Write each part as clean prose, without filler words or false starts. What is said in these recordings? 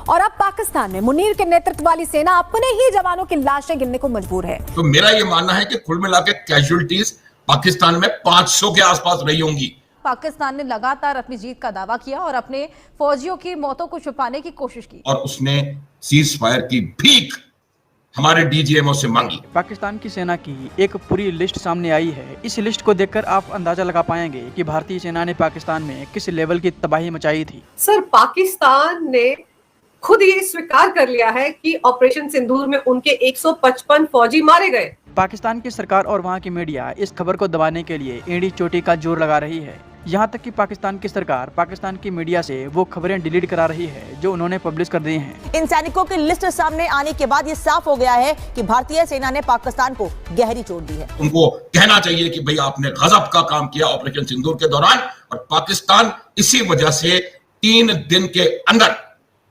और अब पाकिस्तान में मुनीर के नेतृत्व वाली सेना अपने ही जवानों की लाशें गिनने को मजबूर है। तो मेरा ये मानना है कि कुल मिला के कैजुअलिटीज पाकिस्तान में 500 के आसपास रही होंगी। पाकिस्तान ने लगातार अपनी जीत का दावा किया और अपने फौजियों की मौतों को छुपाने की कोशिश की और उसने सीज फायर की भीख हमारे डीजीएमओ से मांगी। पाकिस्तान की सेना की एक पूरी लिस्ट सामने आई है। इस लिस्ट को देखकर आप अंदाजा लगा पाएंगे कि भारतीय सेना ने पाकिस्तान में किस लेवल की तबाही मचाई थी। सर, पाकिस्तान ने खुद ये स्वीकार कर लिया है कि ऑपरेशन सिंदूर में उनके 155 फौजी मारे गए। पाकिस्तान की सरकार और वहां की मीडिया इस खबर को दबाने के लिए एड़ी चोटी का जोर लगा रही है। यहाँ तक कि पाकिस्तान की सरकार पाकिस्तान की मीडिया से वो खबरें डिलीट करा रही है जो उन्होंने पब्लिश कर दी हैं। इन सैनिकों की लिस्ट सामने आने के बाद ये साफ हो गया है कि भारतीय सेना ने पाकिस्तान को गहरी चोट दी है। उनको कहना चाहिए कि भाई आपने गजब का काम किया ऑपरेशन सिंदूर के दौरान, और पाकिस्तान इसी वजह से 3 दिन के अंदर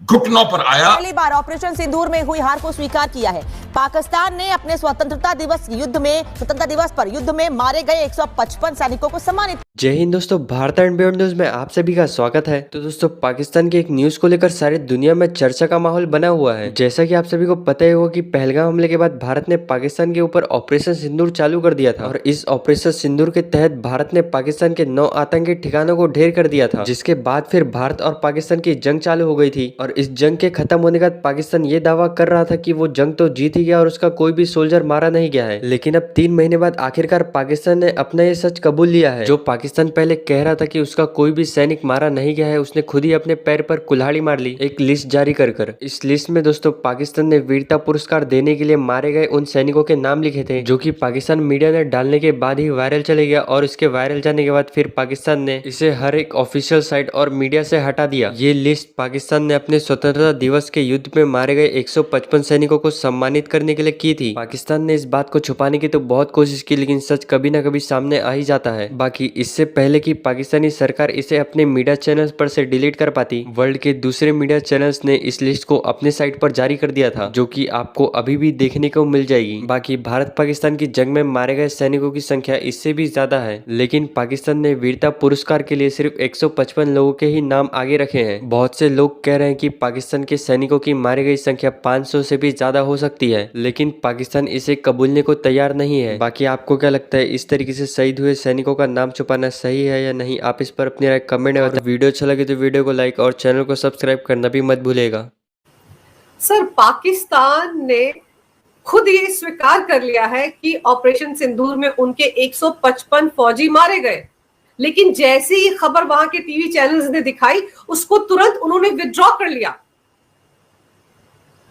घुटनों पर आया। पहली बार ऑपरेशन सिंदूर में हुई हार को स्वीकार किया है। पाकिस्तान ने अपने स्वतंत्रता दिवस पर युद्ध में मारे गए 155 सैनिकों को सम्मानित। जय हिंद दोस्तों, भारत एंड बियॉन्ड न्यूज में आप सभी का स्वागत है। तो दोस्तों, पाकिस्तान की एक न्यूज को लेकर सारी दुनिया में चर्चा का माहौल बना हुआ है। जैसा कि आप सभी को पता ही होगा कि पहलगाम हमले के बाद भारत ने पाकिस्तान के ऊपर ऑपरेशन सिंदूर चालू कर दिया था, और इस ऑपरेशन सिंदूर के तहत भारत ने पाकिस्तान के 9 आतंकी ठिकानों को ढेर कर दिया था, जिसके बाद फिर भारत और पाकिस्तान की जंग चालू हो गई थी। और इस जंग के खत्म होने के बाद पाकिस्तान ये दावा कर रहा था कि वो जंग तो जीत ही गया और उसका कोई भी सोल्जर मारा नहीं गया है। लेकिन अब 3 महीने बाद आखिरकार पाकिस्तान ने अपना ये सच कबूल लिया है। जो पाकिस्तान पहले कह रहा था कि उसका कोई भी सैनिक मारा नहीं गया है, उसने खुद ही अपने पैर पर कुल्हाड़ी मार ली एक लिस्ट जारी कर। इस लिस्ट में दोस्तों पाकिस्तान ने वीरता पुरस्कार देने के लिए मारे गए उन सैनिकों के नाम लिखे थे, जो कि पाकिस्तान मीडिया ने डालने के बाद ही वायरल चले गया। और इसके वायरल जाने के बाद फिर पाकिस्तान ने इसे हर एक ऑफिशियल साइट और मीडिया से हटा दिया। ये लिस्ट पाकिस्तान ने अपने स्वतंत्रता दिवस के युद्ध में मारे गए 155 सैनिकों को सम्मानित करने के लिए की थी। पाकिस्तान ने इस बात को छुपाने की तो बहुत कोशिश की, लेकिन सच कभी ना कभी सामने आ ही जाता है। बाकी इससे पहले कि पाकिस्तानी सरकार इसे अपने मीडिया चैनल्स पर से डिलीट कर पाती, वर्ल्ड के दूसरे मीडिया चैनल्स ने इस लिस्ट को अपने साइट पर जारी कर दिया था, जो कि आपको अभी भी देखने को मिल जाएगी। बाकी भारत पाकिस्तान की जंग में मारे गए सैनिकों की संख्या इससे भी ज्यादा है, लेकिन पाकिस्तान ने वीरता पुरस्कार के लिए सिर्फ 155 लोगों के ही नाम आगे रखे हैं। बहुत से लोग कह रहे हैं कि पाकिस्तान के सैनिकों की मारी गई संख्या 500 से भी ज्यादा हो सकती है, लेकिन पाकिस्तान इसे कबूलने को तैयार नहीं है। बाकी आपको क्या लगता है, इस तरीके से शहीद हुए सैनिकों का नाम छुपाना सही है या नहीं? आप इस पर अपनी राय कमेंट में बताएं। वीडियो अच्छा लगे तो वीडियो को लाइक और चैनल को सब्सक्राइब करना भी मत भूलिएगा। सर, पाकिस्तान ने खुद ये स्वीकार कर लिया है कि ऑपरेशन सिंदूर में उनके 155 फौजी मारे गए, लेकिन जैसे ही खबर वहां के टीवी चैनल्स ने दिखाई, उसको तुरंत उन्होंने विथड्रॉ कर लिया।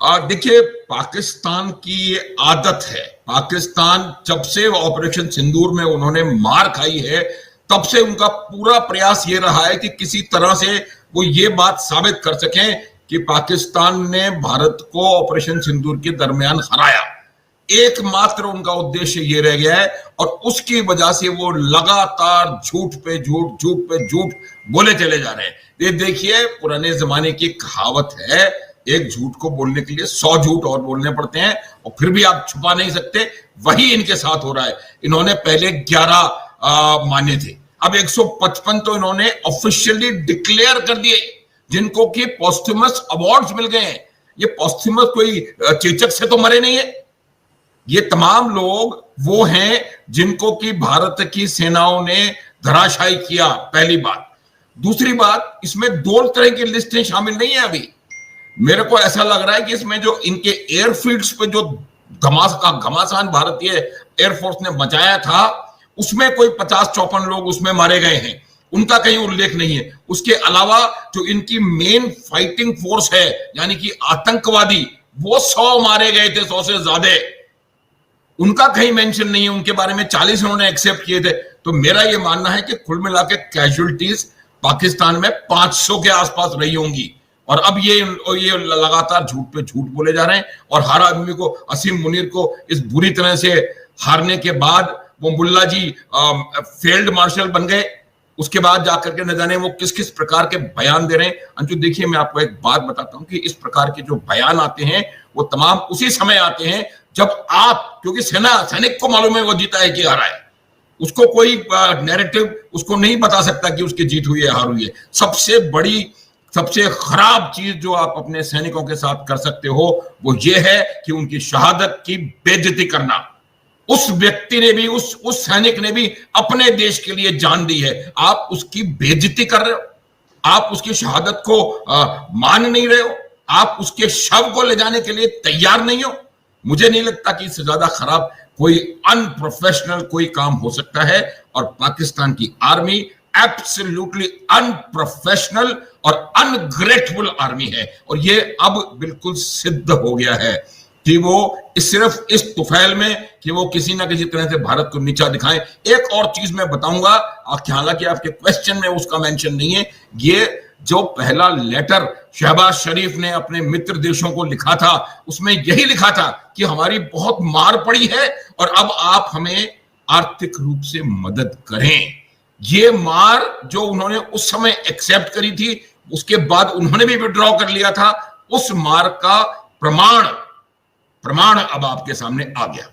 देखिए, पाकिस्तान की ये आदत है। पाकिस्तान जब से ऑपरेशन सिंदूर में उन्होंने मार खाई है, तब से उनका पूरा प्रयास ये रहा है कि किसी तरह से वो ये बात साबित कर सकें कि पाकिस्तान ने भारत को ऑपरेशन सिंदूर के दरमियान हराया। एकमात्र उनका उद्देश्य ये रह गया है, और उसकी वजह से वो लगातार झूठ पे झूठ बोले चले जा रहे हैं। ये देखिए, पुराने जमाने की कहावत है, एक झूठ को बोलने के लिए 100 झूठ और बोलने पड़ते हैं, और फिर भी आप छुपा नहीं सकते। वही इनके साथ हो रहा है। इन्होंने पहले 11 माने थे, अब 155 तो इन्होंने ऑफिशियली डिक्लेयर कर दिए, जिनको कि पोस्टमस अवार्ड्स मिल गए हैं। ये पोस्टमस कोई चेचक से तो मरे नहीं है। ये तमाम लोग वो हैं जिनको कि भारत की सेनाओं ने धराशायी किया, पहली बात। दूसरी बात, इसमें 2 तरह की लिस्टें शामिल नहीं है। अभी मेरे को ऐसा लग रहा है कि इसमें जो इनके एयरफील्ड्स पे जो घमासान भारतीय एयरफोर्स ने मचाया था, उसमें कोई 50-54 लोग उसमें मारे गए हैं, उनका कहीं उल्लेख नहीं है। उसके अलावा जो इनकी मेन फाइटिंग फोर्स है, यानी कि आतंकवादी, वो 100 मारे गए थे, 100 से ज्यादा, उनका कहीं मेंशन नहीं है। उनके बारे में 40 उन्होंने एक्सेप्ट किए थे। तो मेरा ये मानना है कि कुल मिला के कैजुअलिटीज पाकिस्तान में 500 के आसपास रही होंगी, और अब ये लगातार झूठ पे झूठ बोले जा रहे हैं। और हर आदमी को, असीम मुनीर को इस बुरी तरह से हारने के बाद वो मुल्ला जी फील्ड मार्शल बन गए, उसके बाद जाकर के न जाने वो किस किस प्रकार के बयान दे रहे हैं। अंशु, देखिए, मैं आपको एक बात बताता हूं कि इस प्रकार के जो बयान आते हैं वो तमाम उसी समय आते हैं जब आप, क्योंकि सैनिक को मालूम है वो जीता है कि हारा है, उसको कोई नैरेटिव उसको नहीं बता सकता कि उसकी जीत हुई है हार हुई है। सबसे बड़ी सबसे खराब चीज जो आप अपने सैनिकों के साथ कर सकते हो वो ये है कि उनकी शहादत की बेइज्जती करना। उस व्यक्ति ने भी, उस सैनिक ने भी अपने देश के लिए जान दी है, आप उसकी बेइज्जती कर रहे हो, आप उसकी शहादत को मान नहीं रहे हो, आप उसके शव को ले जाने के लिए तैयार नहीं हो। मुझे नहीं लगता कि इससे ज्यादा खराब कोई अनप्रोफेशनल कोई काम हो सकता है। और पाकिस्तान की आर्मी एब्सोल्युटली अनप्रोफेशनल और अनग्रेटफुल आर्मी है, और ये अब बिल्कुल सिद्ध हो गया है कि वो सिर्फ इस तुफैल में कि वो किसी ना किसी तरह से भारत को नीचा दिखाएं। एक और चीज मैं बताऊंगा, हालांकि आपके क्वेश्चन में उसका मेंशन नहीं है, ये जो पहला लेटर शहबाज शरीफ ने अपने मित्र देशों को लिखा था उसमें यही लिखा था कि हमारी बहुत मार पड़ी है और अब आप हमें आर्थिक रूप से मदद करें। ये मार जो उन्होंने उस समय एक्सेप्ट करी थी, उसके बाद उन्होंने भी विड्रॉ कर लिया था, उस मार का प्रमाण अब आपके सामने आ गया।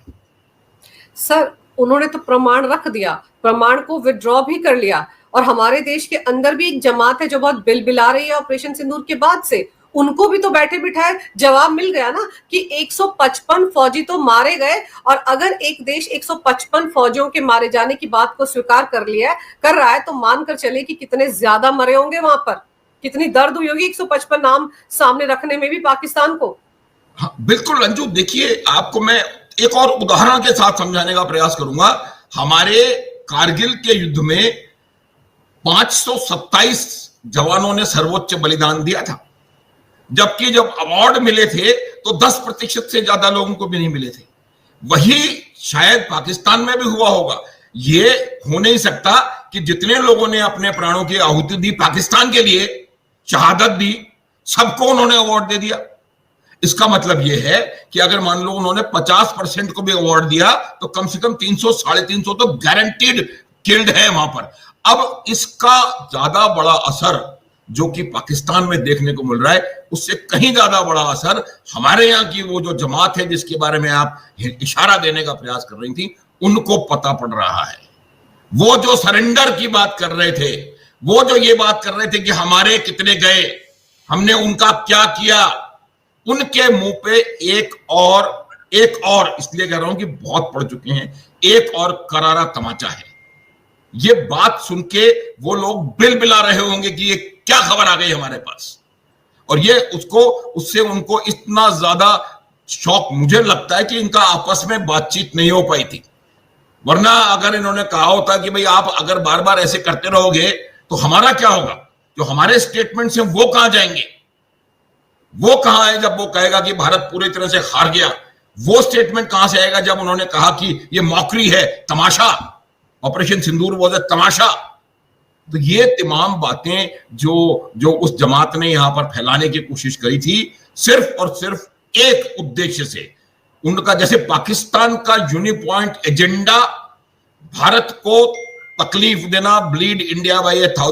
सर, उन्होंने तो प्रमाण रख दिया, प्रमाण को विड्रॉ भी कर लिया, और हमारे देश के अंदर भी एक जमात है जो बहुत बिलबिला रही है ऑपरेशन सिंदूर के बाद से। उनको भी तो बैठे बिठाए जवाब मिल गया ना कि 155 फौजी तो मारे गए, और अगर एक देश 155 फौजियों के मारे जाने की बात को स्वीकार कर रहा है तो मानकर चले कि कितने ज्यादा मरे होंगे वहां पर, कितनी दर्द हुई होगी 155 नाम सामने रखने में भी पाकिस्तान को। हाँ, बिल्कुल अंजू, देखिए आपको मैं एक और उदाहरण के साथ समझाने का प्रयास करूंगा। हमारे कारगिल के युद्ध में 527 जवानों ने सर्वोच्च बलिदान दिया था, जबकि जब अवार्ड मिले थे तो 10% से ज्यादा लोगों को भी नहीं मिले थे। वही शायद पाकिस्तान में भी हुआ होगा। ये हो नहीं सकता कि जितने लोगों ने अपने प्राणों की आहुति दी पाकिस्तान के लिए, शहादत दी, सबको उन्होंने अवार्ड दे दिया। इसका मतलब यह है कि अगर मान लो उन्होंने 50% को भी अवार्ड दिया तो कम से कम 300 साढ़े 300 तो गारंटीड किल्ड है वहां पर। अब इसका ज्यादा बड़ा असर जो कि पाकिस्तान में देखने को मिल रहा है, उससे कहीं ज्यादा बड़ा असर हमारे यहाँ की वो जो जमात है जिसके बारे में आप इशारा देने का प्रयास कर रही थी, उनको पता पड़ रहा है। वो जो सरेंडर की बात कर रहे थे, वो जो ये बात कर रहे थे कि हमारे कितने गए, हमने उनका क्या किया, उनके मुंह पे एक और इसलिए कह रहा हूं कि बहुत पढ़ चुके हैं, एक और करारा तमाचा है। ये बात सुन के वो लोग बिलबिला रहे होंगे कि ये क्या खबर आ गई हमारे पास, और ये उससे उनको इतना ज्यादा शौक, मुझे लगता है कि इनका आपस में बातचीत नहीं हो पाई थी। वरना अगर इन्होंने कहा होता कि भाई आप अगर बार बार ऐसे करते रहोगे तो हमारा क्या होगा, जो हमारे स्टेटमेंट्स हैं वो कहां जाएंगे, वो कहां है जब वो कहेगा कि भारत पूरी तरह से हार गया, वो स्टेटमेंट कहां से आएगा जब उन्होंने कहा कि ये मौकरी है, तमाशा, ऑपरेशन सिंदूर वाज अ तमाशा। तो ये तमाम बातें जो उस जमात ने यहां पर फैलाने की कोशिश करी थी, सिर्फ और सिर्फ एक उद्देश्य से, उनका जैसे पाकिस्तान का यूनिपॉइंट एजेंडा भारत को तकलीफ देना, ब्लीड इंडिया बाय 1000